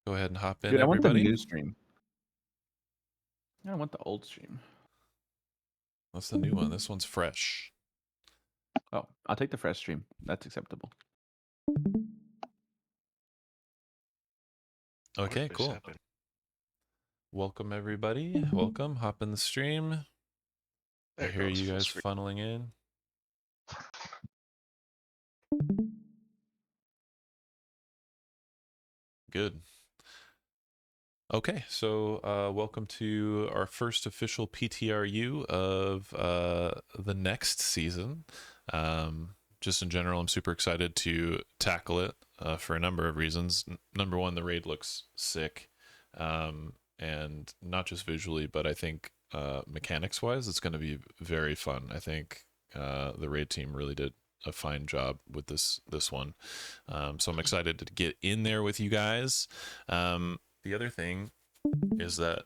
Go ahead and hop in, Dude, I want the everybody. new stream. I want the old stream. That's the new one. This one's fresh. Oh, I'll take the fresh stream. That's acceptable. Okay, cool. Welcome, everybody. Welcome. Hop in the stream. I hear you guys funneling in. Good. Okay, so welcome to our first official PTRU of the next season. Just in general, I'm super excited to tackle it for a number of reasons. Number one, the raid looks sick, and not just visually, but I think mechanics-wise, it's going to be very fun. I think the raid team really did a fine job with this one, so I'm excited to get in there with you guys. The other thing is that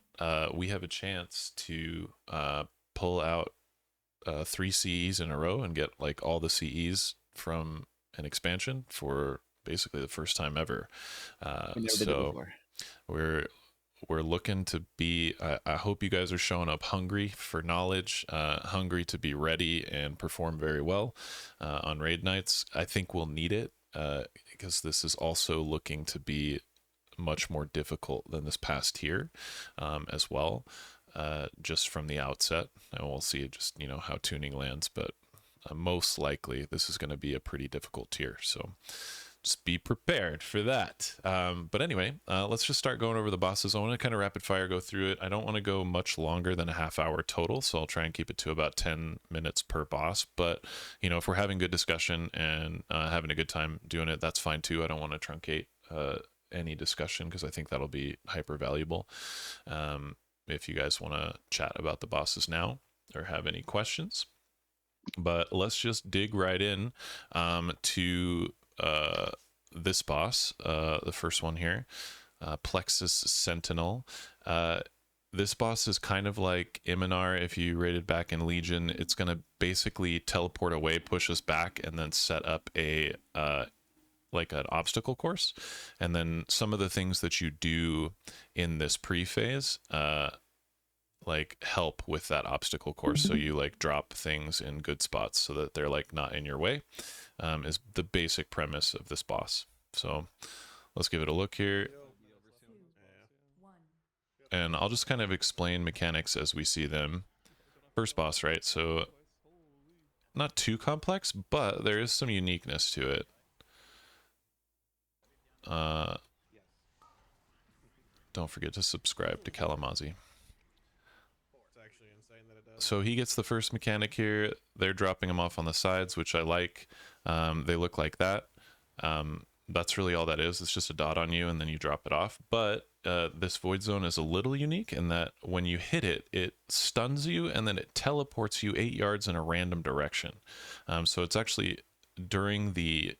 we have a chance to pull out 3 CEs in a row and get like all the CEs from an expansion for basically the first time ever. So we're looking to be, I hope you guys are showing up hungry for knowledge, hungry to be ready and perform very well on raid nights. I think we'll need it because this is also looking to be much more difficult than this past year as well, just from the outset. And we'll see just, you know, how tuning lands, but most likely this is going to be a pretty difficult tier. So just be prepared for that. But anyway, let's just start going over the bosses. I want to kind of rapid fire go through it. I don't want to go much longer than a half hour total, so I'll try and keep it to about 10 minutes per boss. But, you know, if we're having good discussion and having a good time doing it, that's fine too. I don't want to truncate any discussion because I think that'll be hyper valuable. If you guys want to chat about the bosses now or have any questions. But let's just dig right in to this boss, the first one here, Plexus Sentinel. This boss is kind of like Loom'ithar if you raided back in Legion. It's going to basically teleport away, push us back, and then set up a like an obstacle course. And then some of the things that you do in this pre-phase like help with that obstacle course. So you like drop things in good spots so that they're like not in your way, is the basic premise of this boss. So let's give it a look here. And I'll just kind of explain mechanics as we see them. First boss, right? So not too complex, but there is some uniqueness to it. Don't forget to subscribe to Kalamazi. So he gets the first mechanic here. They're dropping him off on the sides, which I like. They look like that. That's really all that is. It's just a dot on you and then you drop it off. But this void zone is a little unique in that when you hit it, it stuns you and then it teleports you 8 yards in a random direction. So it's actually during the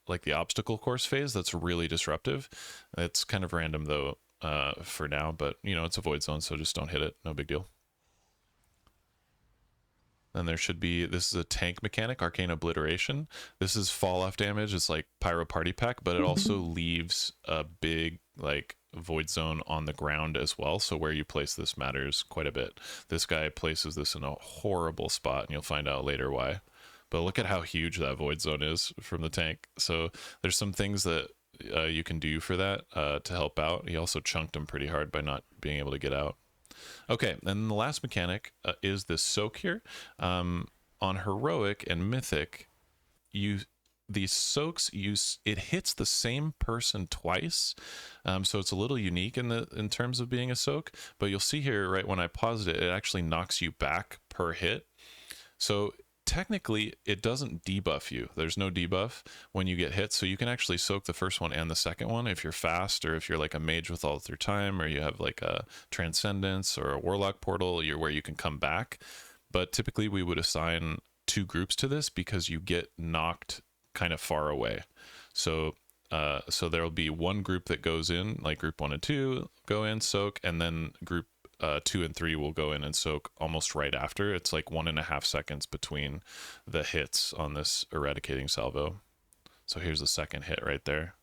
like the obstacle course phase that's really disruptive. It's kind of random though for now, but you know, it's a void zone, so just don't hit it. No big deal. Then there should be, this is a tank mechanic, Arcane Obliteration. This is fall off damage. It's like Pyro Party Pack, but it also leaves a big like void zone on the ground as well. So where you place this matters quite a bit. This guy places this in a horrible spot and you'll find out later why. But look at how huge that void zone is from the tank. So there's some things that you can do for that to help out. He also chunked him pretty hard by not being able to get out. Okay, and the last mechanic is this soak here. On heroic and mythic, these soaks it hits the same person twice, so it's a little unique in terms of being a soak. But you'll see here, right when I paused it, it actually knocks you back per hit. So technically it doesn't debuff you. There's no debuff when you get hit, so you can actually soak the first one and the second one if you're fast, or if you're like a mage with all through time, or you have like a transcendence or a warlock portal where you can come back. But typically we would assign 2 groups to this because you get knocked kind of far away. So so there'll be one group that goes in, like group 1 and 2 go in, soak, and then group 2 and 3 will go in and soak almost right after. It's like 1.5 seconds between the hits on this eradicating salvo. So here's the second hit right there.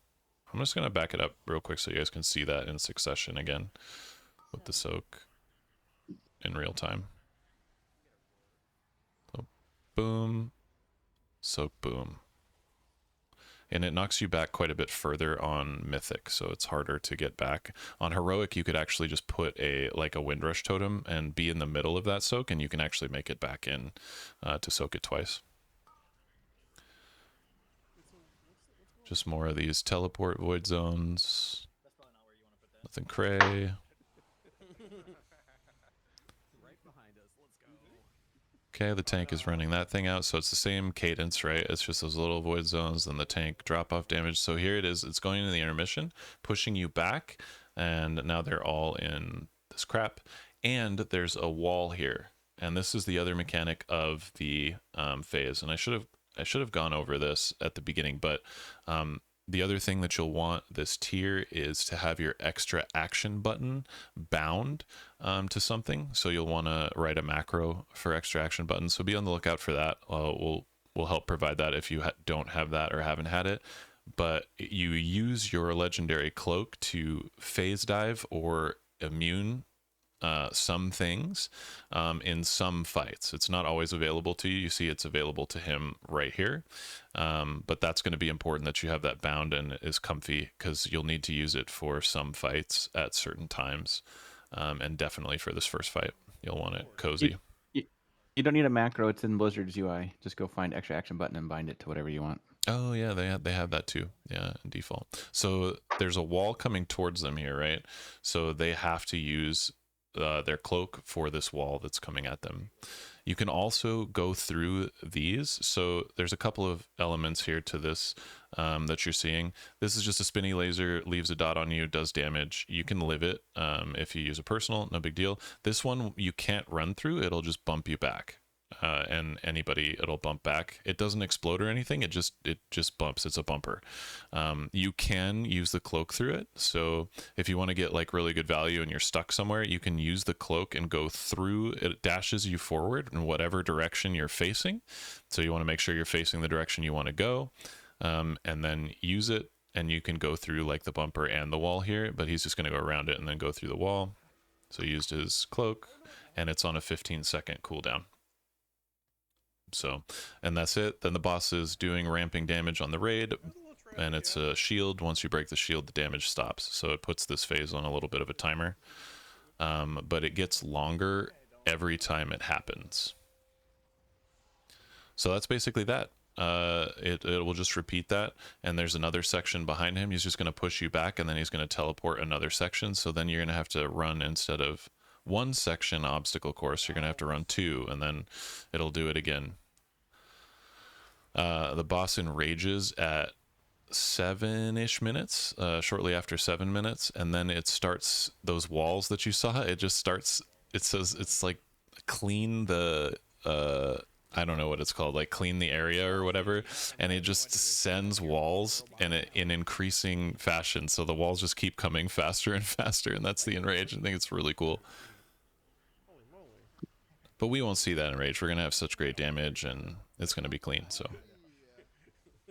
I'm just gonna back it up real quick so you guys can see that in succession again with the soak in real time. So boom, soak, boom. And it knocks you back quite a bit further on Mythic, so it's harder to get back. On Heroic, you could actually just put a Windrush totem and be in the middle of that soak, and you can actually make it back in to soak it twice. Just more of these teleport void zones. Nothing cray. Okay, the tank is running that thing out, so it's the same cadence, right? It's just those little void zones, then the tank drop off damage. So here it is, it's going into the intermission, pushing you back, and now they're all in this crap. And there's a wall here, and this is the other mechanic of the phase. And I should have gone over this at the beginning, but the other thing that you'll want this tier is to have your extra action button bound to something. So you'll want to write a macro for extra action buttons. So be on the lookout for that. We'll help provide that if you don't have that or haven't had it. But you use your legendary cloak to phase dive or immune some things in some fights. It's not always available to you. You see it's available to him right here. But that's going to be important that you have that bound and is comfy, because you'll need to use it for some fights at certain times. And definitely for this first fight, you'll want it cozy. You don't need a macro. It's in Blizzard's UI. Just go find extra action button and bind it to whatever you want. Oh yeah, they have that too. Yeah, in default. So there's a wall coming towards them here, right? So they have to use their cloak for this wall that's coming at them. You can also go through these. So there's a couple of elements here to this that you're seeing. This is just a spinny laser, leaves a dot on you, does damage. You can live it if you use a personal, no big deal. This one you can't run through. It'll just bump you back. And anybody, it'll bump back. It doesn't explode or anything. It just bumps. It's a bumper. You can use the cloak through it. So if you want to get like really good value and you're stuck somewhere, you can use the cloak and go through. It dashes you forward in whatever direction you're facing. So you want to make sure you're facing the direction you want to go, and then use it. And you can go through like the bumper and the wall here, but he's just going to go around it and then go through the wall. So he used his cloak, and it's on a 15-second cooldown. So, and that's it. Then the boss is doing ramping damage on the raid, and it's a shield. Once you break the shield, the damage stops. So it puts this phase on a little bit of a timer, but it gets longer every time it happens. So that's basically that. It will just repeat that, and there's another section behind him. He's just going to push you back, and then he's going to teleport another section. So then you're going to have to run, instead of one section obstacle course, you're going to have to run two, and then it'll do it again. The boss enrages at 7-ish minutes, shortly after 7 minutes, and then it starts those walls that you saw. It just starts. It says it's like clean the. I don't know what it's called, like clean the area or whatever, and it just sends walls in increasing fashion. So the walls just keep coming faster and faster, and that's the enrage. I think it's really cool. But we won't see that in Rage. We're going to have such great damage, and it's going to be clean, so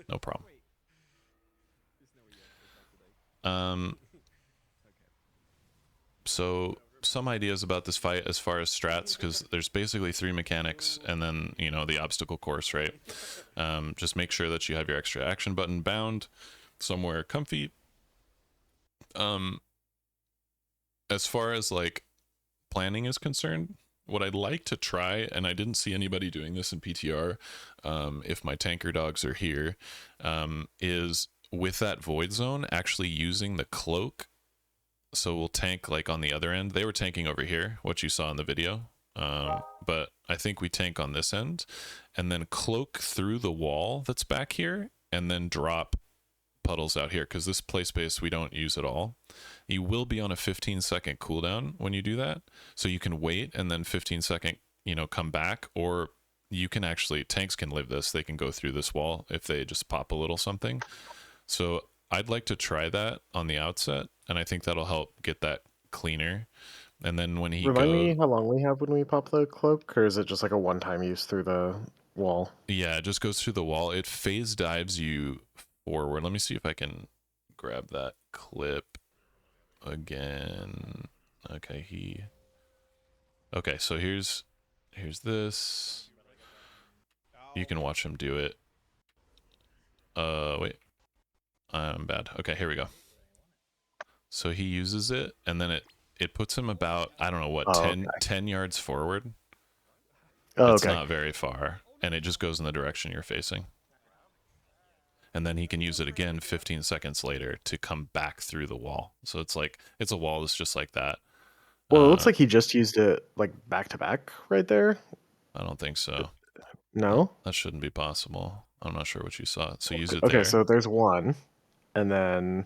no problem. So some ideas about this fight as far as strats, because there's basically 3 mechanics, and then, you know, the obstacle course, right? Just make sure that you have your extra action button bound somewhere comfy. As far as, like, planning is concerned, what I'd like to try, and I didn't see anybody doing this in PTR, if my tanker dogs are here, is with that void zone, actually using the cloak. So we'll tank like on the other end. They were tanking over here, what you saw in the video. But I think we tank on this end, and then cloak through the wall that's back here, and then drop puddles out here, because this play space we don't use at all. You will be on a 15-second cooldown when you do that, so you can wait and then 15-second, you know, come back, or you can actually, tanks can live this. They can go through this wall if they just pop a little something. So I'd like to try that on the outset, and I think that'll help get that cleaner. And then when he Remind me how long we have when we pop the cloak, or is it just like a one-time use through the wall? Yeah, it just goes through the wall. It phase dives you forward. Let me see if I can grab that clip again. Okay, Okay, so here's this. You can watch him do it. Wait. I'm bad. Okay, here we go. So he uses it, and then it puts him about, I don't know what, Oh, 10 yards forward. Oh, It's okay. not very far, and it just goes in the direction you're facing. And then he can use it again 15 seconds later to come back through the wall. So it's like, it's a wall that's just like that. Well, it looks like he just used it like back to back right there. I don't think so. No? That shouldn't be possible. I'm not sure what you saw. So use it Okay, there. so there's one. And then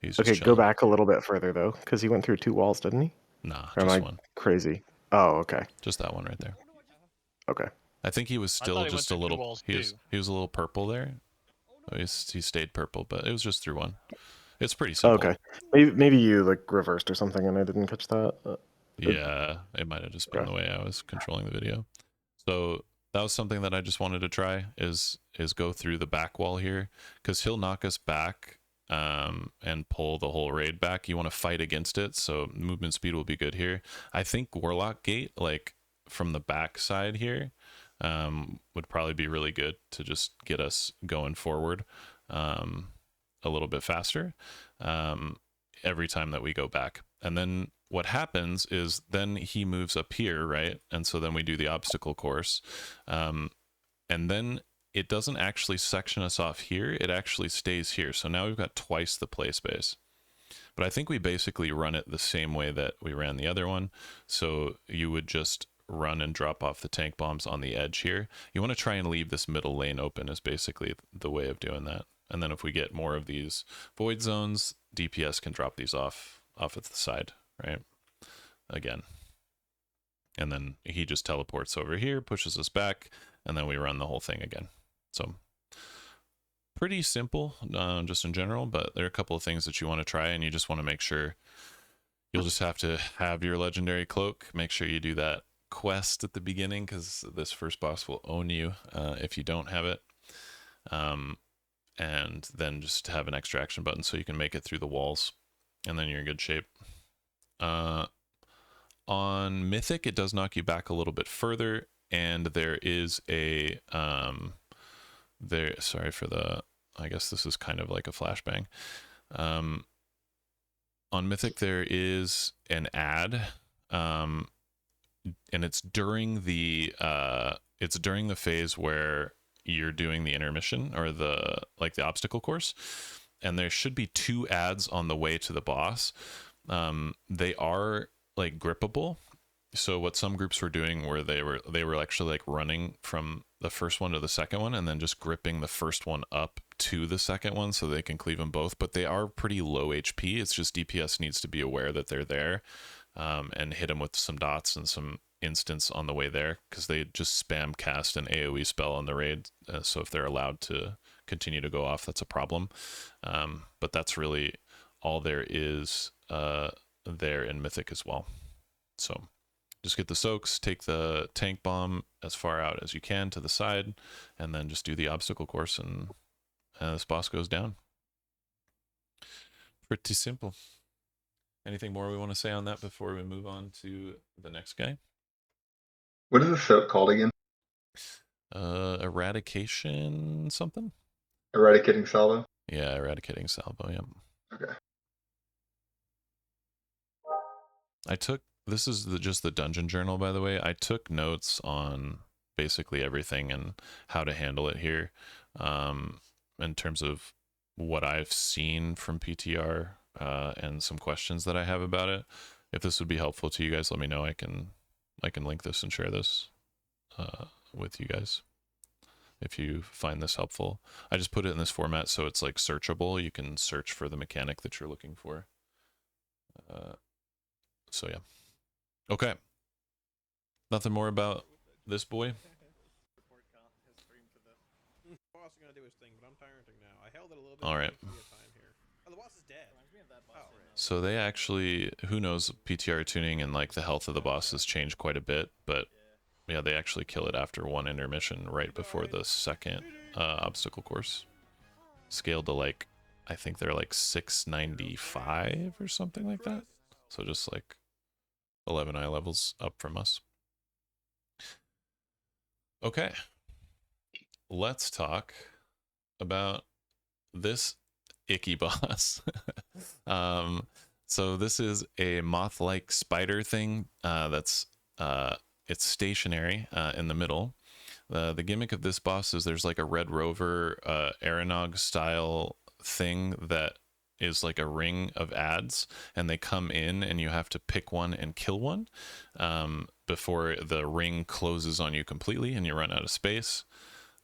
He's just okay, go chilling. back a little bit further though, because he went through 2 walls, didn't he? Nah, Or am just I one. crazy? Oh, okay. Just that one right there. Okay. I think he was still he went just a through 2 little. walls He was a little purple there. Oh, he stayed purple, but it was just through one. It's pretty simple. Okay. Maybe you like reversed or something, and I didn't catch that. Yeah, it might have just been the way I was controlling the video. So that was something that I just wanted to try is go through the back wall here, because he'll knock us back and pull the whole raid back. You want to fight against it, so movement speed will be good here. I think Warlock Gate, like from the back side here, would probably be really good to just get us going forward a little bit faster every time that we go back. And then what happens is then he moves up here, right? And so then we do the obstacle course. And then it doesn't actually section us off here. It actually stays here. So now we've got twice the play space. But I think we basically run it the same way that we ran the other one. So you would just run and drop off the tank bombs on the edge here. You want to try and leave this middle lane open is basically the way of doing that. And then if we get more of these void zones, DPS can drop these off at the side, right? Again. And then he just teleports over here, pushes us back, and then we run the whole thing again. So pretty simple, just in general, but there are a couple of things that you want to try, and you just want to make sure. You'll just have to have your legendary cloak. Make sure you do that quest at the beginning, because this first boss will own you if you don't have it. And then just have an extra action button so you can make it through the walls, and then you're in good shape. On Mythic, it does knock you back a little bit further, and there is a sorry for the, I guess this is kind of like a flashbang. On Mythic, there is an ad, and it's during the phase where you're doing the intermission or the obstacle course, and there should be 2 ads on the way to the boss. They are like grippable. So what some groups were doing were they were actually like running from the first one to the second one and then just gripping the first one up to the second one so they can cleave them both, but they are pretty low HP. It's just DPS needs to be aware that they're there, and hit them with some dots and some instants on the way there, because they just spam cast an AoE spell on the raid, so if they're allowed to continue to go off, that's a problem. But that's really all there is there in Mythic as well. So just get the soaks, take the tank bomb as far out as you can to the side, and then just do the obstacle course, and this boss goes down. Pretty simple. Anything more we want to say on that before we move on to the next guy? What is the soak called again? Eradication something? Eradicating salvo? Yeah, eradicating salvo, yeah. Okay. This is just the dungeon journal, by the way. I took notes on basically everything and how to handle it here, in terms of what I've seen from PTR, and some questions that I have about it. If this would be helpful to you guys, let me know. I can link this and share this with you guys if you find this helpful. I just put it in this format so it's like searchable. You can search for the mechanic that you're looking for. So yeah. Okay. Nothing more about this boy? All right. So they actually, who knows, PTR tuning and like the health of the boss has changed quite a bit, but yeah, they actually kill it after 1 intermission right before the second obstacle course. Scaled to like I think they're like 695 or something like that. So just like 11 eye levels up from us. Okay. Let's talk about this icky boss. So this is a moth-like spider thing that's it's stationary in the middle. The gimmick of this boss is there's like a Red Rover Aranog style thing that is like a ring of ads, and they come in and you have to pick one and kill one before the ring closes on you completely and you run out of space.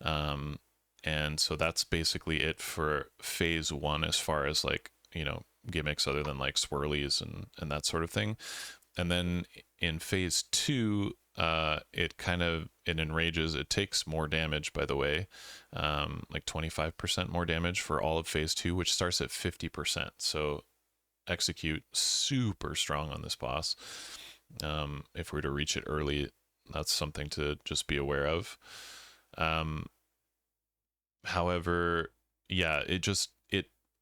And so that's basically it for phase 1 as far as like, you know, gimmicks other than like swirlies and that sort of thing. And then in phase 2, it enrages. It takes more damage, by the way, like 25% more damage for all of phase 2, which starts at 50%. So execute super strong on this boss. If we're to reach it early, that's something to just be aware of. However, yeah,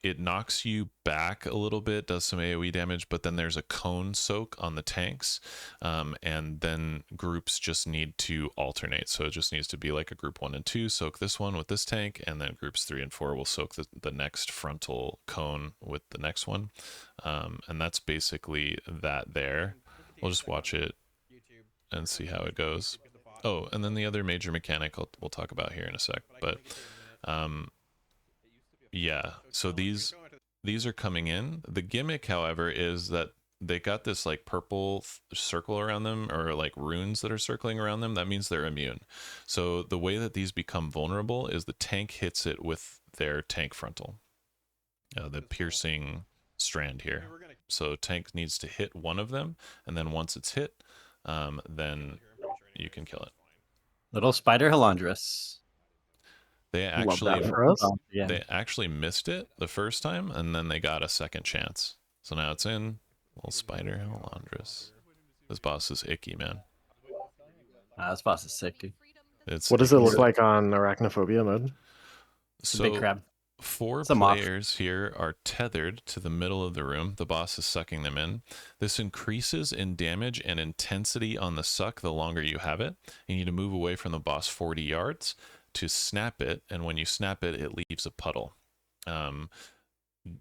it knocks you back a little bit, does some AoE damage, but then there's a cone soak on the tanks, and then groups just need to alternate. So it just needs to be like a group 1 and 2 soak this one with this tank, and then groups 3 and 4 will soak the next frontal cone with the next one. And that's basically that there. We'll just watch it and see how it goes. Oh, and then the other major mechanic we'll talk about here in a sec, but yeah, so these are coming in. The gimmick, however, is that they got this like purple circle around them, or like runes that are circling around them. That means they're immune. So the way that these become vulnerable is the tank hits it with their tank frontal, the piercing strand here. So tank needs to hit one of them, and then once it's hit, then you can kill it. Little Spider Halandrus. They Love actually that for us. Yeah. they actually missed it the first time, and then they got a second chance. So now it's in. Little Spider Halandrus. This boss is icky, man. This boss is sick, dude. It's What does it icky. look like on Arachnophobia mode? It's a big crab. 4 It's a moth. players here are tethered to the middle of the room. The boss is sucking them in. This increases in damage and intensity on the suck the longer you have it. You need to move away from the boss 40 yards to snap it, and when you snap it, it leaves a puddle.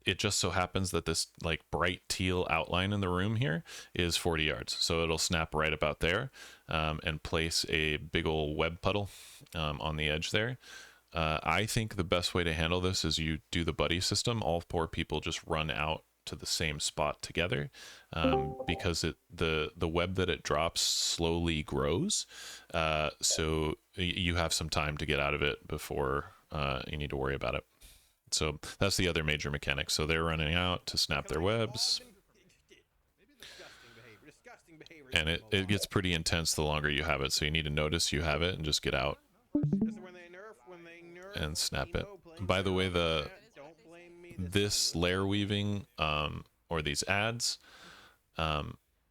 It just so happens that this like bright teal outline in the room here is 40 yards, so it'll snap right about there, and place a big old web puddle on the edge there. I think the best way to handle this is you do the buddy system. All 4 people just run out to the same spot together, because the web that it drops slowly grows, so you have some time to get out of it before you need to worry about it. So that's the other major mechanic. So they're running out to snap their webs, and it gets pretty intense the longer you have it. So you need to notice you have it and just get out and snap it. By the way, this layer weaving or these ads,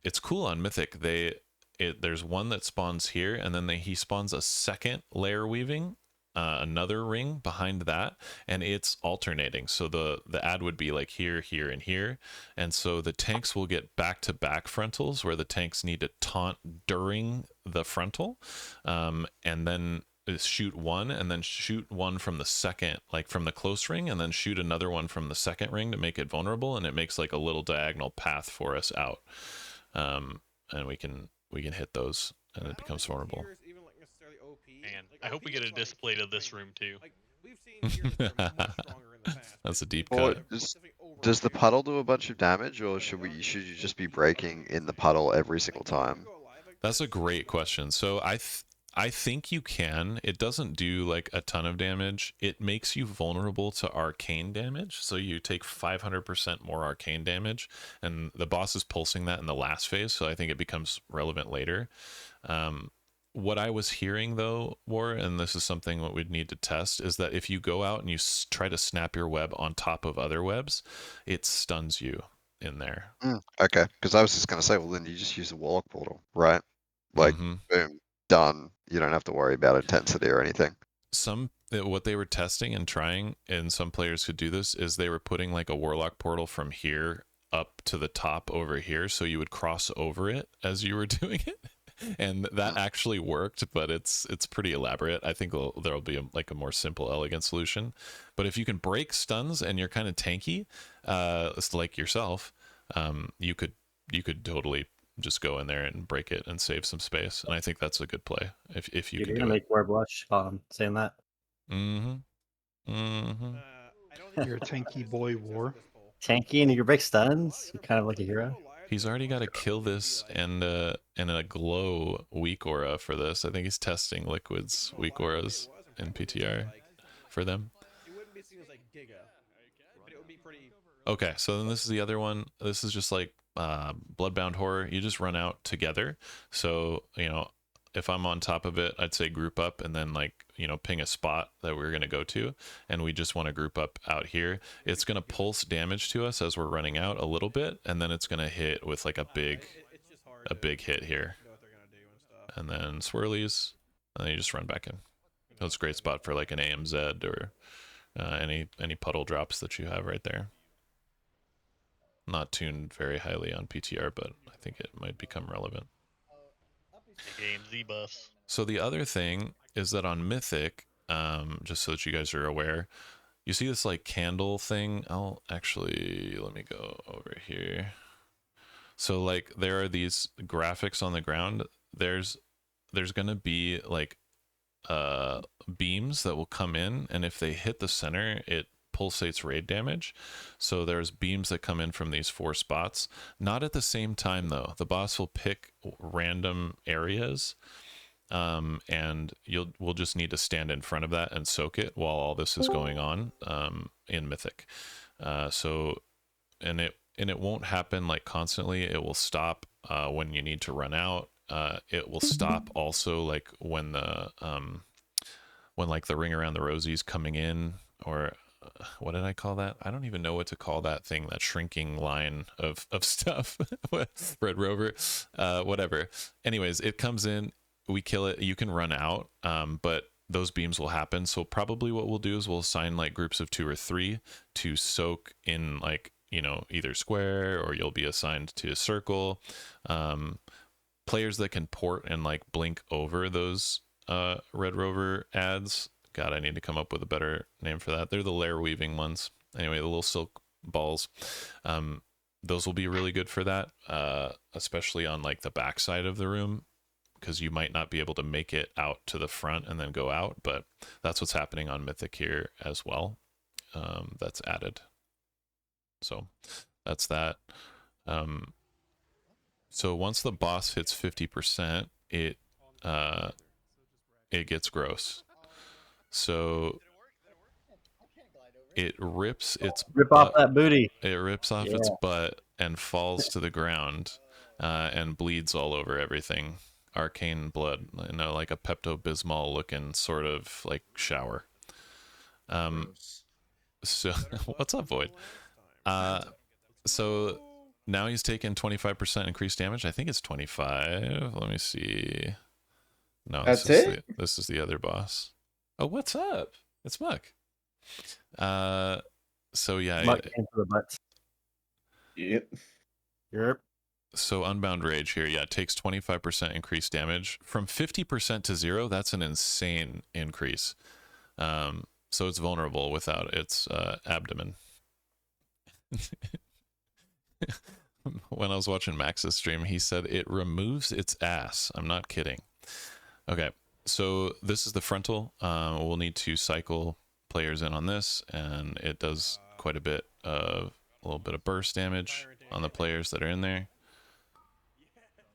it's cool on Mythic. There's one that spawns here, and then he spawns a second layer weaving, another ring behind that, and it's alternating. So the ad would be like here, here, and here, and so the tanks will get back-to-back frontals where the tanks need to taunt during the frontal, and then shoot one, and then shoot one from the second, like from the close ring, and then shoot another one from the second ring to make it vulnerable, and it makes like a little diagonal path for us out, and we can hit those, and it becomes vulnerable. Man, I hope we get a display to this room too. That's a deep Well, cut. does the puddle do a bunch of damage, or should you just be breaking in the puddle every single time? That's a great question. So I think you can. It doesn't do like a ton of damage. It makes you vulnerable to arcane damage. So you take 500% more arcane damage, and the boss is pulsing that in the last phase. So I think it becomes relevant later. What I was hearing though, War, and this is something that we'd need to test, is that if you go out and you try to snap your web on top of other webs, it stuns you in there. Okay, because I was just gonna say, well, then you just use a warlock portal, right? Like, boom, done. You don't have to worry about intensity or anything. what they were testing and trying, and some players could do this, is they were putting like a warlock portal from here up to the top over here, so you would cross over it as you were doing it. And that actually worked, but it's pretty elaborate. I think there'll be like a more simple, elegant solution. But if you can break stuns and you're kind of tanky, like yourself, you could totally just go in there and break it and save some space. And I think that's a good play if you Dude, can you're do gonna it. make War blush saying that. Mm-hmm. Mm-hmm. You're a tanky boy, War. Tanky and you can break stuns. You're kind of like a hero. He's already got to kill this and a glow weak aura for this. I think he's testing Liquid's weak auras in PTR for them. Okay, so then this is the other one. This is just like Bloodbound Horror. You just run out together. So, you know, if I'm on top of it, I'd say group up and then like, you know, ping a spot that we're going to go to. And we just want to group up out here. It's going to pulse damage to us as we're running out a little bit. And then it's going to hit with like a big hit here. And then swirlies. And then you just run back in. That's a great spot for like an AMZ or any puddle drops that you have right there. Not tuned very highly on PTR, but I think it might become relevant. Game Z bus. So the other thing is that on Mythic, just so that you guys are aware, you see this like candle thing. I'll actually, let me go over here. So like there are these graphics on the ground. There's gonna be like beams that will come in, and if they hit the center, it pulsates raid damage. So there's beams that come in from these 4 spots, not at the same time though. The boss will pick random areas, and we'll just need to stand in front of that and soak it while all this is going on in Mythic. So and it won't happen like constantly. It will stop when you need to run out. It will stop also like when like the ring around the rosie's coming in, or what did I call that? I don't even know what to call that thing, that shrinking line of stuff. Red Rover, whatever. Anyways, it comes in, we kill it, you can run out, but those beams will happen. So probably what we'll do is we'll assign like groups of 2 or 3 to soak in, like, you know, either square, or you'll be assigned to a circle. Players that can port and like blink over those Red Rover ads. God, I need to come up with a better name for that. They're the lair weaving ones. Anyway, the little silk balls. Those will be really good for that, especially on like the back side of the room, because you might not be able to make it out to the front and then go out, but that's what's happening on Mythic here as well. That's added. So that's that. So once the boss hits 50%, it gets gross. So it rips its off that booty. It rips off its butt and falls to the ground, and bleeds all over everything. Arcane blood, you know, like a Pepto-Bismol looking sort of like shower. So what's up, Void? So now he's taken 25% increased damage. I think it's 25. Let me see. No, That's it? This is the other boss. Oh, what's up? It's Muck. So yeah. Muck came for the butts. Yep. So Unbound Rage here, yeah, takes 25% increased damage. From 50% to 0, that's an insane increase. So it's vulnerable without its abdomen. When I was watching Max's stream, he said it removes its ass. I'm not kidding. Okay, so this is the frontal. We'll need to cycle players in on this, and it does quite a little bit of burst damage on the players that are in there.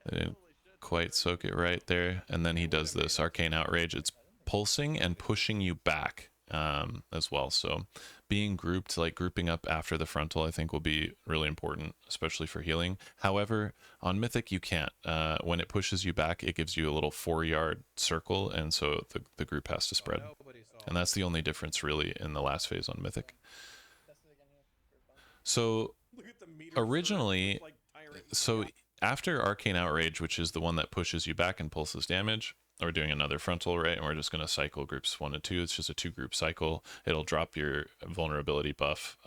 They didn't quite soak it right there. And then he does this Arcane Outrage. It's pulsing and pushing you back as well. So being grouped, like grouping up after the frontal, I think will be really important, especially for healing. However, on Mythic, you can't. When it pushes you back, it gives you a little 4-yard circle, and so the group has to spread. And that's the only difference really in the last phase on Mythic. So originally, so after Arcane Outrage, which is the one that pushes you back and pulses damage, we're doing another frontal, right? And we're just going to cycle groups 1 and 2. It's just a 2-group cycle. It'll drop your vulnerability buff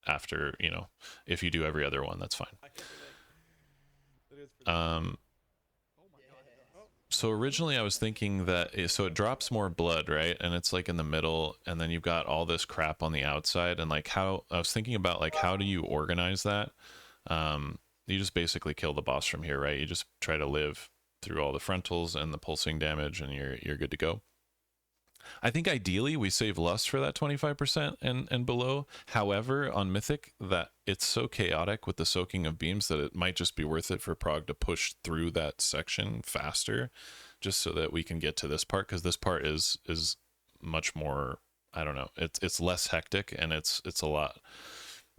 after, you know, if you do every other one, that's fine. So originally I was thinking that, so it drops more blood, right? And it's like in the middle, and then you've got all this crap on the outside, and like how, I was thinking about like, how do you organize that? You just basically kill the boss from here, right? You just try to live through all the frontals and the pulsing damage, and you're good to go. I think ideally we save lust for that 25% and below. However, on Mythic, that it's so chaotic with the soaking of beams that it might just be worth it for Prog to push through that section faster, just so that we can get to this part, because this part is much more, I don't know, it's less hectic, and it's a lot,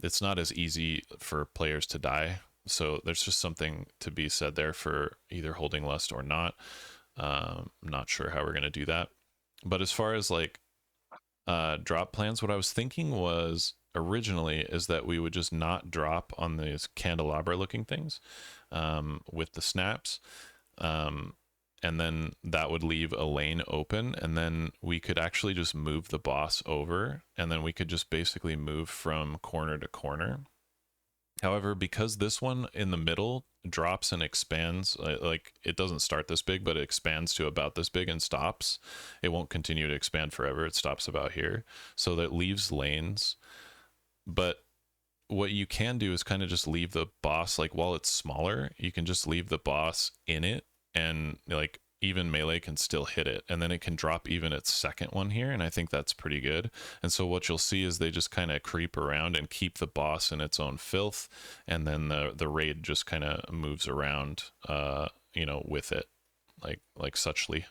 it's not as easy for players to die. So there's just something to be said there for either holding lust or not. I'm not sure how we're going to do that. But as far as like drop plans, what I was thinking was originally is that we would just not drop on these candelabra looking things with the snaps. And then that would leave a lane open, and then we could actually just move the boss over, and then we could just basically move from corner to corner. However, because this one in the middle drops and expands, like it doesn't start this big, but it expands to about this big and stops. It won't continue to expand forever. It stops about here. So that leaves lanes. But what you can do is kind of just leave the boss, like while it's smaller, you can just leave the boss in it, and like even melee can still hit it, and then it can drop even its second one here, and I think that's pretty good. And so what you'll see is they just kind of creep around and keep the boss in its own filth, and then the raid just kind of moves around you know, with it, like suchly.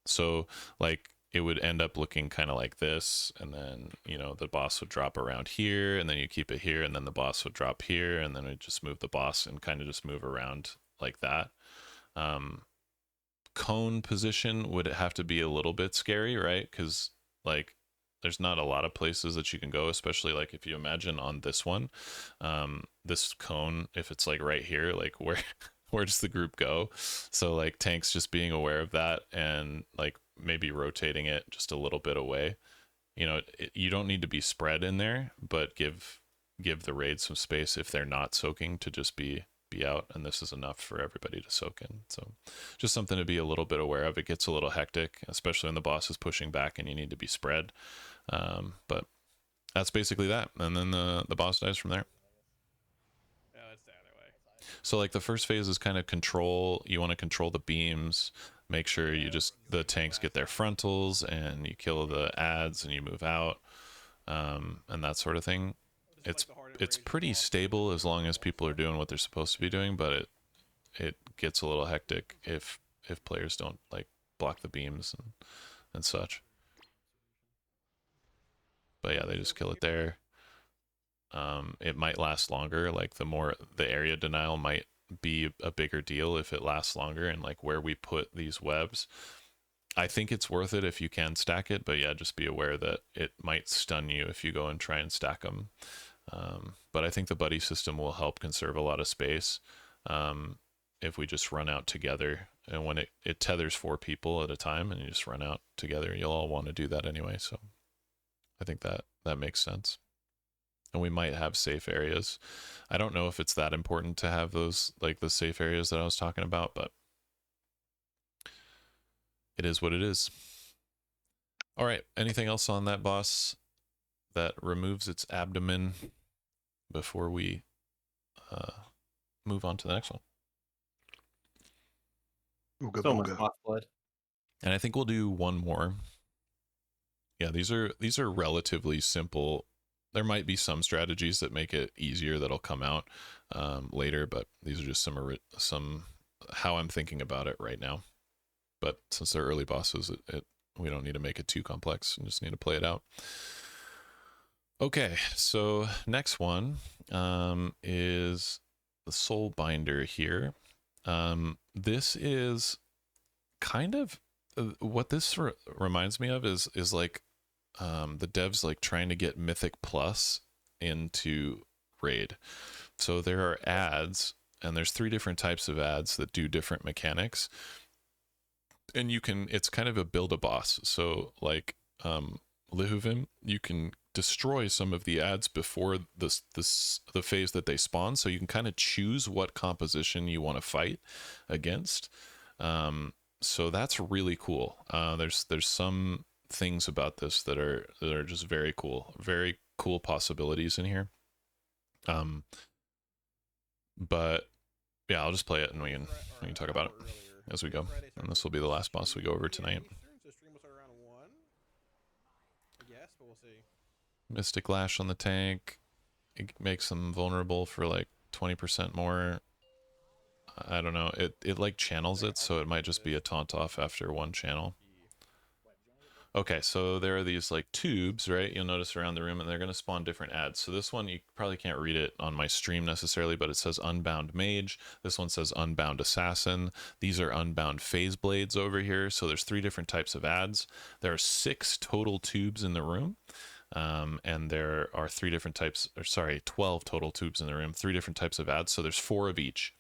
So like it would end up looking kind of like this, and then, you know, the boss would drop around here, and then you keep it here, and then the boss would drop here, and then we just move the boss and kind of just move around like that. Cone position would have to be a little bit scary, right? Because like there's not a lot of places that you can go, especially like if you imagine on this one, this cone, if it's like right here, like where does the group go? So like tanks just being aware of that, and like maybe rotating it just a little bit away. You know, you don't need to be spread in there, but give the raid some space if they're not soaking to just be out, and this is enough for everybody to soak in. So just something to be a little bit aware of. It gets a little hectic, especially when the boss is pushing back and you need to be spread. But that's basically that, and then the boss dies from there. So like the first phase is kind of control. You want to control the beams, make sure you just, the tanks get their frontals, and you kill the ads and you move out, and that sort of thing. It's pretty stable as long as people are doing what they're supposed to be doing, but it gets a little hectic if players don't like block the beams and such. But yeah, they just kill it there. It might last longer. Like the area denial might be a bigger deal if it lasts longer, and like where we put these webs, I think it's worth it if you can stack it, but yeah, just be aware that it might stun you if you go and try and stack them. But I think the buddy system will help conserve a lot of space if we just run out together. And when it tethers 4 people at a time and you just run out together, you'll all want to do that anyway. So I think that makes sense. And we might have safe areas. I don't know if it's that important to have those, like the safe areas that I was talking about, but it is what it is. All right. Anything else on that boss that removes its abdomen before we move on to the next one? Ooga So much booga. boss blood. And I think we'll do one more. Yeah, these are relatively simple. There might be some strategies that make it easier that'll come out later, but these are just some how I'm thinking about it right now. But since they're early bosses, we don't need to make it too complex. We just need to play it out. Okay, so next one is the Soulbinder here. This is kind of what this reminds me of is like the devs like trying to get Mythic Plus into Raid. So there are ads, and there's 3 different types of ads that do different mechanics. And you can, it's kind of a build a boss. So like Lihuvim, you can destroy some of the ads before the phase that they spawn. So you can kind of choose what composition you want to fight against. So that's really cool. There's some things about this that are just very cool possibilities in here. But yeah, I'll just play it and we can talk about it as we go. And this will be the last boss we go over tonight. Mystic Lash on the tank. It makes them vulnerable for like 20% more. I don't know. It like channels it, so it might just be a taunt off after one channel. Okay, so there are these like tubes, right? You'll notice around the room, and they're going to spawn different ads. So this one, you probably can't read it on my stream necessarily, but it says Unbound Mage. This one says Unbound Assassin. These are Unbound Phase Blades over here. So there's 3 different types of ads. There are 6 total tubes in the room. And there are 3 different types, or sorry, 12 total tubes in the room, 3 different types of ads. So there's 4 of each,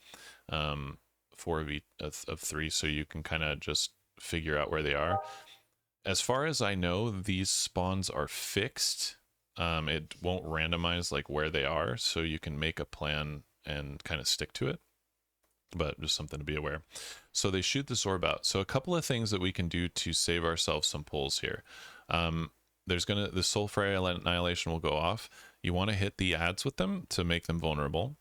4 of each of 3. So you can kind of just figure out where they are. As far as I know, these spawns are fixed. It won't randomize like where they are, so you can make a plan and kind of stick to it. But just something to be aware. So they shoot this orb out. So a couple of things that we can do to save ourselves some pulls here. The Soul Fray Annihilation will go off. You want to hit the ads with them to make them vulnerable.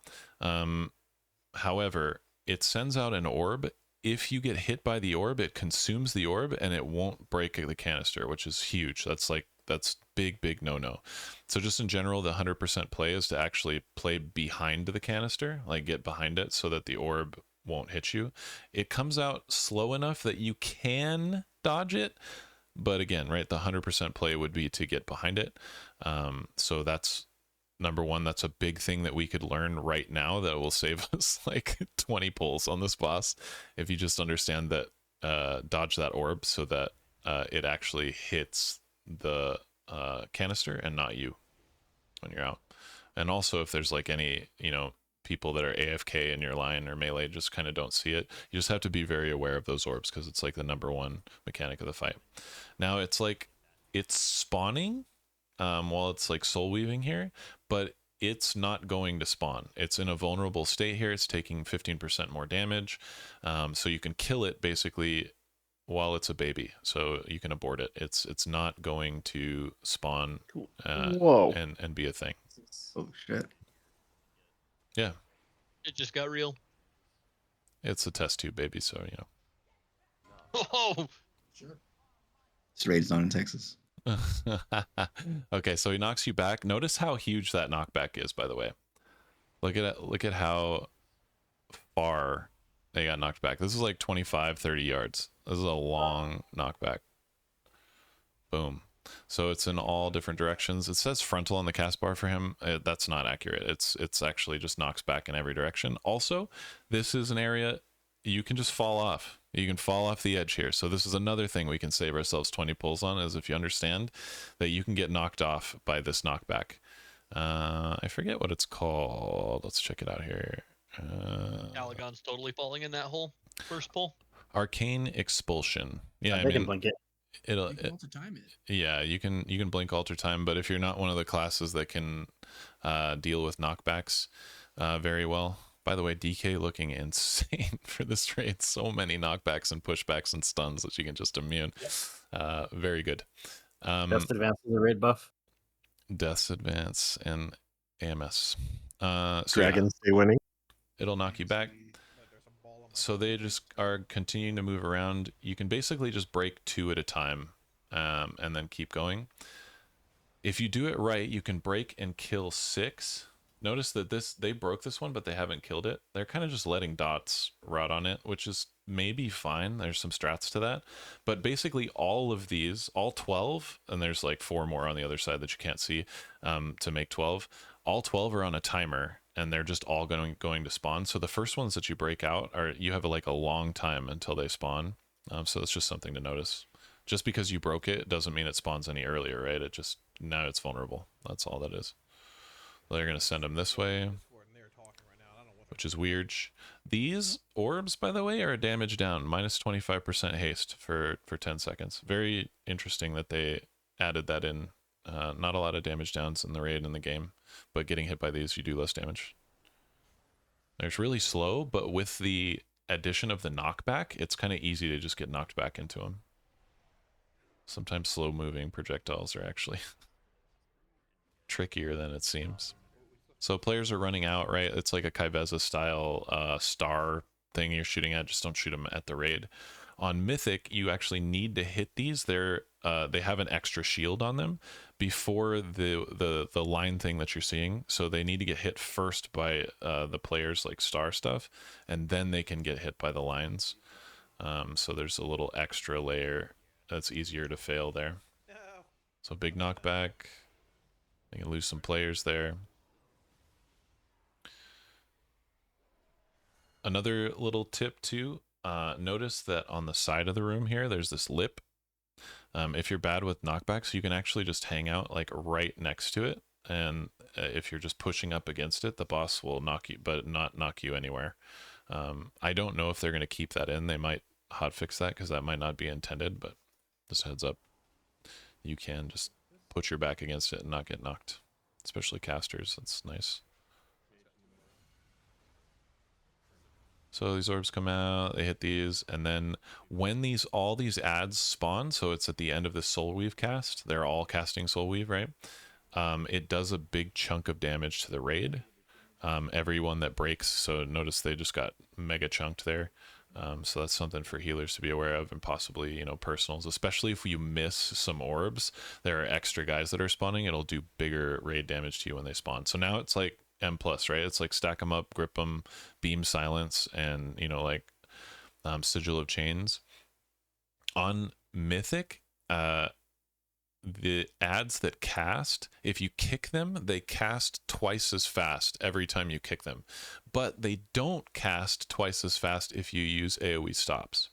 However, it sends out an orb. If you get hit by the orb, it consumes the orb and it won't break the canister, which is huge. That's big no. So just in general, the 100% play is to actually play behind the canister, like get behind it so that the orb won't hit you. It comes out slow enough that you can dodge it, but again, right, the 100% play would be to get behind it. So that's number one. That's a big thing that we could learn right now that will save us like 20 pulls on this boss if you just understand that dodge that orb so that it actually hits the canister and not you when you're out. And also if there's like any people that are AFK in your line or melee just kind of don't see it, you just have to be very aware of those orbs because it's like the number one mechanic of the fight. Now it's spawning while it's like soul weaving here, but it's not going to spawn. It's in a vulnerable state here. It's taking 15% more damage. So you can kill it basically while it's a baby. So you can abort it. It's not going to spawn Whoa. and be a thing. Oh shit. Yeah. It just got real. It's a test tube baby, so Oh, Sure. This raid's not in Texas. Okay, so he knocks you back. Notice how huge that knockback is, by the way. Look at how far they got knocked back. This is like 25-30 yards. This is a long knockback. Boom. So it's in all different directions. It says frontal on the cast bar for him. That's not accurate. It's actually just knocks back in every direction. Also, this is an area you can just fall off. You can fall off the edge here. So this is another thing we can save ourselves 20 pulls on, is if you understand that you can get knocked off by this knockback. I forget what it's called. Let's check it out here. Alagon's totally falling in that hole. First pull. Arcane Expulsion. Yeah, They can blink it. it'll You can alter time it. yeah, you can blink alter time, but if you're not one of the classes that can deal with knockbacks very well. By the way, DK looking insane for this raid. So many knockbacks and pushbacks and stuns that you can just immune. Very good. Best advance is a raid buff. Death's Advance and AMS. So Dragons stay winning. it'll knock you back. So they just are continuing to move around. You can basically just break 2 at a time and then keep going. If you do it right, you can break and kill 6. Notice that they broke this one, but they haven't killed it. They're kind of just letting dots rot on it, which is maybe fine. There's some strats to that. But basically all of these, all 12, and there's like 4 more on the other side that you can't see to make 12. All 12 are on a timer, and they're just all going to spawn. So the first ones that you break out you have like a long time until they spawn. So that's just something to notice. Just because you broke it doesn't mean it spawns any earlier, right? Now it's vulnerable. That's all that is. They're going to send them this way. which is weird. These orbs, by the way, are a damage down, minus 25% haste for 10 seconds. Very interesting that they added that in. Not a lot of damage downs in the raid in the game, but getting hit by these, you do less damage. It's really slow, but with the addition of the knockback, it's kind of easy to just get knocked back into them. Sometimes slow moving projectiles are actually trickier than it seems. So players are running out, right? It's like a Kaiveza style star thing you're shooting at. Just don't shoot them at the raid. On Mythic, you actually need to hit these. They have an extra shield on them before the line thing that you're seeing. So they need to get hit first by the players like star stuff, and then they can get hit by the lines. So there's a little extra layer that's easier to fail there. So big knockback. You can lose some players there. Another little tip too, notice that on the side of the room here, there's this lip. If you're bad with knockbacks, you can actually just hang out like right next to it. And if you're just pushing up against it, the boss will knock you, but not knock you anywhere. I don't know if they're going to keep that in. They might hotfix that because that might not be intended, but just heads up. You can just put your back against it and not get knocked, especially casters. That's nice. So these orbs come out, they hit these, and then when all these ads spawn, so it's at the end of the Soul Weave cast, they're all casting Soul Weave, right? It does a big chunk of damage to the raid. Everyone that breaks, so notice they just got mega chunked there. So that's something for healers to be aware of, and possibly, personals, especially if you miss some orbs. There are extra guys that are spawning. It'll do bigger raid damage to you when they spawn. So now it's like M+, right? It's like stack them up, grip them, beam silence, and, sigil of chains. On Mythic, the ads that cast, if you kick them, they cast twice as fast every time you kick them, but they don't cast twice as fast if you use AoE stops.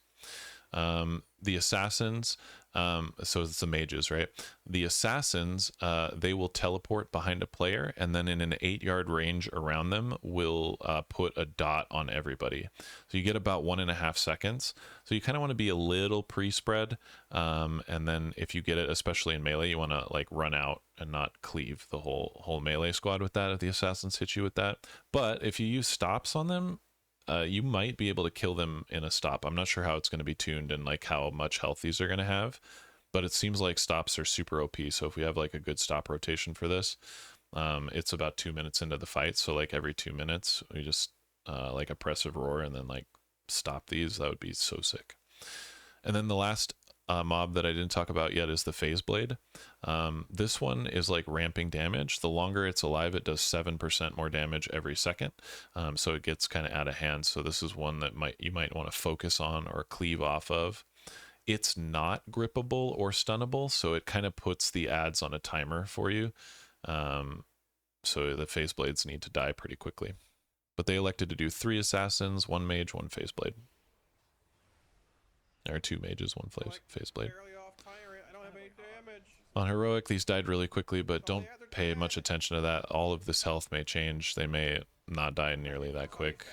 The assassins, so it's the mages, right? The assassins, they will teleport behind a player, and then in an 8-yard range around them will put a dot on everybody. So you get about 1.5 seconds. So you kind of want to be a little pre-spread, and then if you get it, especially in melee, you want to like run out and not cleave the whole melee squad with that if the assassins hit you with that. But if you use stops on them, you might be able to kill them in a stop. I'm not sure how it's going to be tuned and like how much health these are going to have, but it seems like stops are super OP. So if we have like a good stop rotation for this, it's about 2 minutes into the fight. So like every 2 minutes, we just like oppressive roar and then like stop these. That would be so sick. And then the last mob that I didn't talk about yet is the Phase Blade. This one is like ramping damage. The longer it's alive, it does 7% more damage every second. So it gets kind of out of hand. So this is one that you might want to focus on or cleave off of. It's not grippable or stunnable, so it kind of puts the ads on a timer for you. So the Phase Blades need to die pretty quickly. But they elected to do 3 assassins, 1 mage, 1 Phase Blade. There are 2 mages, 1 Phase Blade. On heroic, these died really quickly, but don't pay much attention to that. All of this health may change. They may not die nearly that quick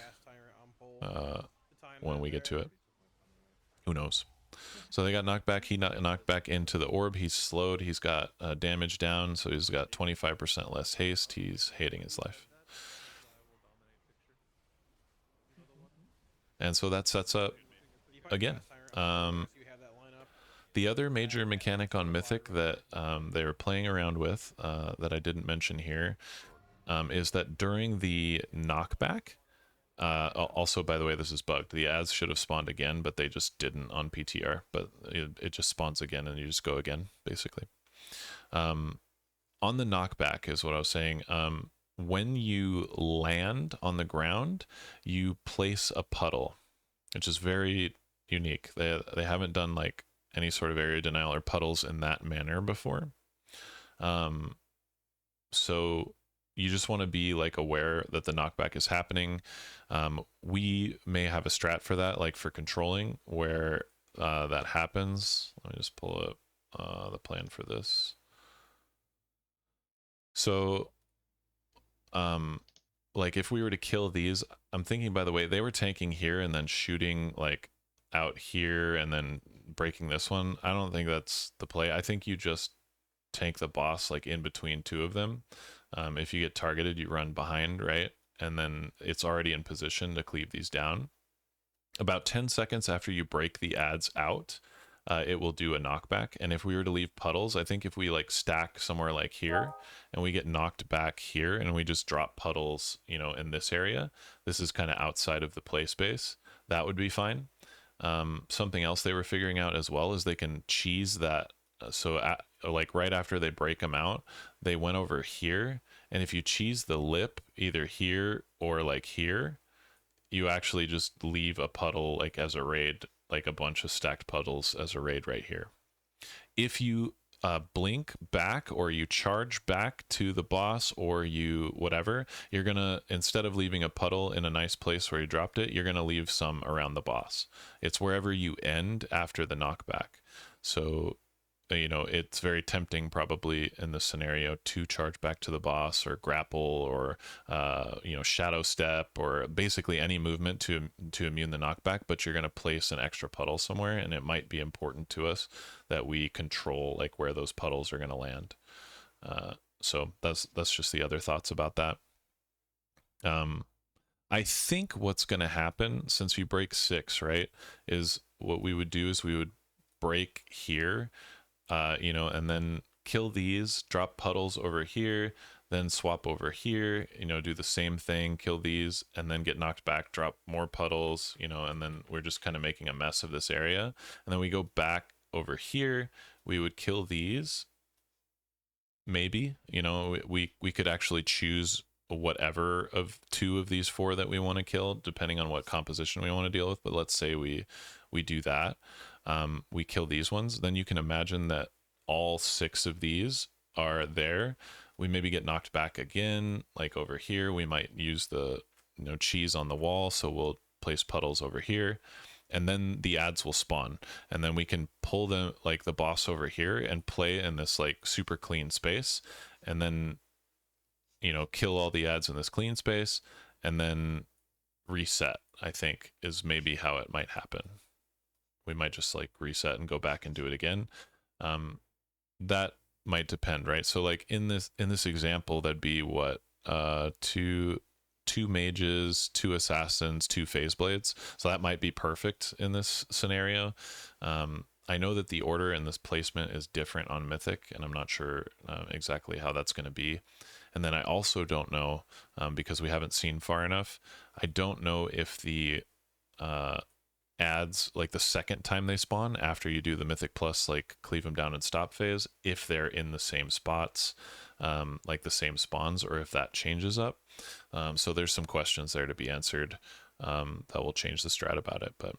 when we get to it. Who knows? So they got knocked back. He knocked back into the orb. He's slowed. He's got damage down, so he's got 25% less haste. He's hating his life. And so that sets up, again, the other major mechanic on Mythic that they were playing around with that I didn't mention here is that during the knockback, also, by the way, this is bugged. The ads should have spawned again, but they just didn't on PTR. But it just spawns again, and you just go again, basically. On the knockback is what I was saying. When you land on the ground, you place a puddle, which is very unique. They haven't done like any sort of area denial or puddles in that manner before. So you just want to be like aware that the knockback is happening. We may have a strat for that, like for controlling where that happens. Let me just pull up the plan for this. So like if we were to kill these, I'm thinking, by the way, they were tanking here and then shooting like out here and then breaking this one. I don't think that's the play. I think you just tank the boss like in between two of them. If you get targeted, you run behind, right? And then it's already in position to cleave these down. About 10 seconds after you break the adds out, it will do a knockback. And if we were to leave puddles, I think if we like stack somewhere like here and we get knocked back here and we just drop puddles, you know, in this area, this is kind of outside of the play space, that would be fine. Something else they were figuring out as well is they can cheese that. Like right after they break them out, they went over here. And if you cheese the lip either here or like here, you actually just leave a puddle like as a raid, like a bunch of stacked puddles as a raid right here. If you blink back or you charge back to the boss or you whatever, you're gonna, instead of leaving a puddle in a nice place where you dropped it, you're gonna leave some around the boss. It's wherever you end after the knockback. So you know, it's very tempting probably in this scenario to charge back to the boss or grapple or you know, shadow step or basically any movement to immune the knockback, but you're going to place an extra puddle somewhere, and it might be important to us that we control like where those puddles are going to land. So that's just the other thoughts about that. I think what's going to happen since we break 6, right, is what we would do is we would break here, you know, and then kill these, drop puddles over here, then swap over here, you know, do the same thing, kill these, and then get knocked back, drop more puddles, you know, and then we're just kind of making a mess of this area. And then we go back over here, we would kill these, maybe, you know, we could actually choose whatever of 2 of these 4 that we want to kill, depending on what composition we want to deal with. But let's say we do that. We kill these ones, then you can imagine that all 6 of these are there. We maybe get knocked back again, like over here. We might use the, you know, cheese on the wall, so we'll place puddles over here, and then the adds will spawn, and then we can pull them like the boss over here and play in this like super clean space, and then, you know, kill all the adds in this clean space, and then reset, I think, is maybe how it might happen. We might just like reset and go back and do it again. That might depend, right? So like in this example, that'd be what, two mages, 2 assassins, 2 phase blades. So that might be perfect in this scenario. I know that the order and this placement is different on Mythic, and I'm not sure exactly how that's going to be. And then I also don't know, because we haven't seen far enough, I don't know if the adds like the second time they spawn after you do the Mythic Plus like cleave them down and stop phase, if they're in the same spots, like the same spawns, or if that changes up. So there's some questions there to be answered that will change the strat about it, but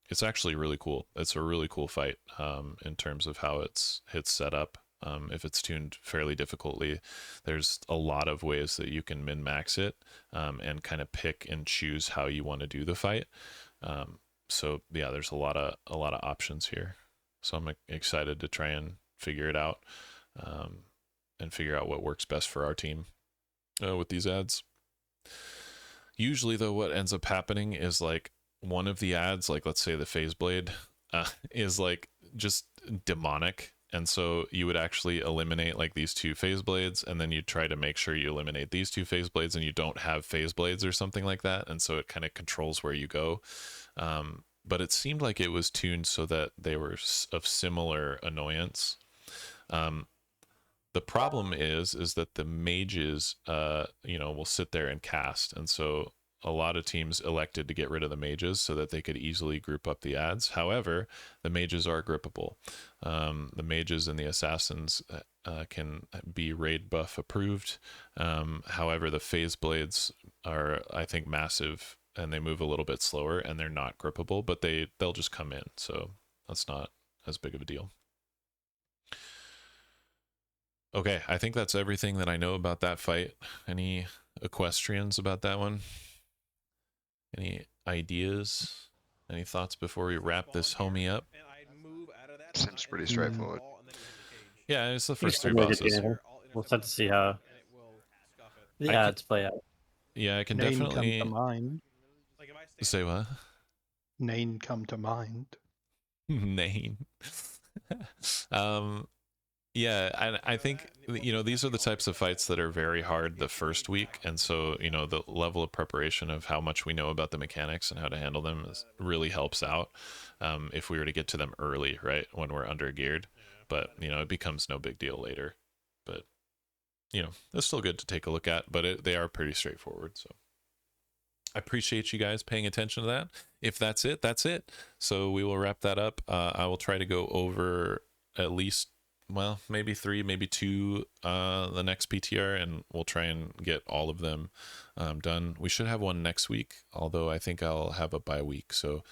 it's actually really cool. It's a really cool fight in terms of how it's set up. If it's tuned fairly difficultly, there's a lot of ways that you can min-max it and kind of pick and choose how you want to do the fight. So yeah, there's a lot of options here. So I'm excited to try and figure it out and figure out what works best for our team with these adds. Usually though, what ends up happening is like one of the adds, like let's say the phase blade, is like just demonic. And so you would actually eliminate like these 2 phase blades, and then you try to make sure you eliminate these 2 phase blades, and you don't have phase blades or something like that. And so it kind of controls where you go. But it seemed like it was tuned so that they were of similar annoyance. The problem is that the mages, you know, will sit there and cast. And so a lot of teams elected to get rid of the mages so that they could easily group up the adds. However, the mages are grippable. The mages and the assassins can be raid buff approved. However, the phase blades are, I think, massive, and they move a little bit slower, and they're not grippable, but they'll just come in. So that's not as big of a deal. Okay, I think that's everything that I know about that fight. Any equestrians about that one? Any ideas? Any thoughts before we wrap this homie up? Seems pretty straightforward. Yeah, it's the first 3 We'll bosses. we'll have to see how. Yeah, it's play out. Yeah, I can Name come definitely to mind. say what? Name come to mind. Name. Yeah, I think these are the types of fights that are very hard the first week, and so the level of preparation of how much we know about the mechanics and how to handle them really helps out. If we were to get to them early, right, when we're under geared, but it becomes no big deal later. But it's still good to take a look at, but they are pretty straightforward. So I appreciate you guys paying attention to that. If that's it, that's it. So we will wrap that up. I will try to go over at least, well, maybe 3, maybe 2 the next PTR, and we'll try and get all of them done. We should have one next week, although I think I'll have a bye week. So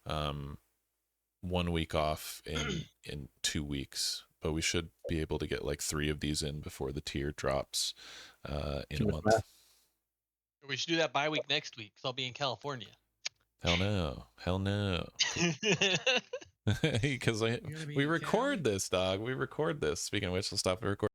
1 week off in 2 weeks, but we should be able to get like 3 of these in before the tier drops in a month. We should do that bye week next week, because I'll be in California. Hell no. Because we record this, dog. We record this. Speaking of which, let's stop the recording.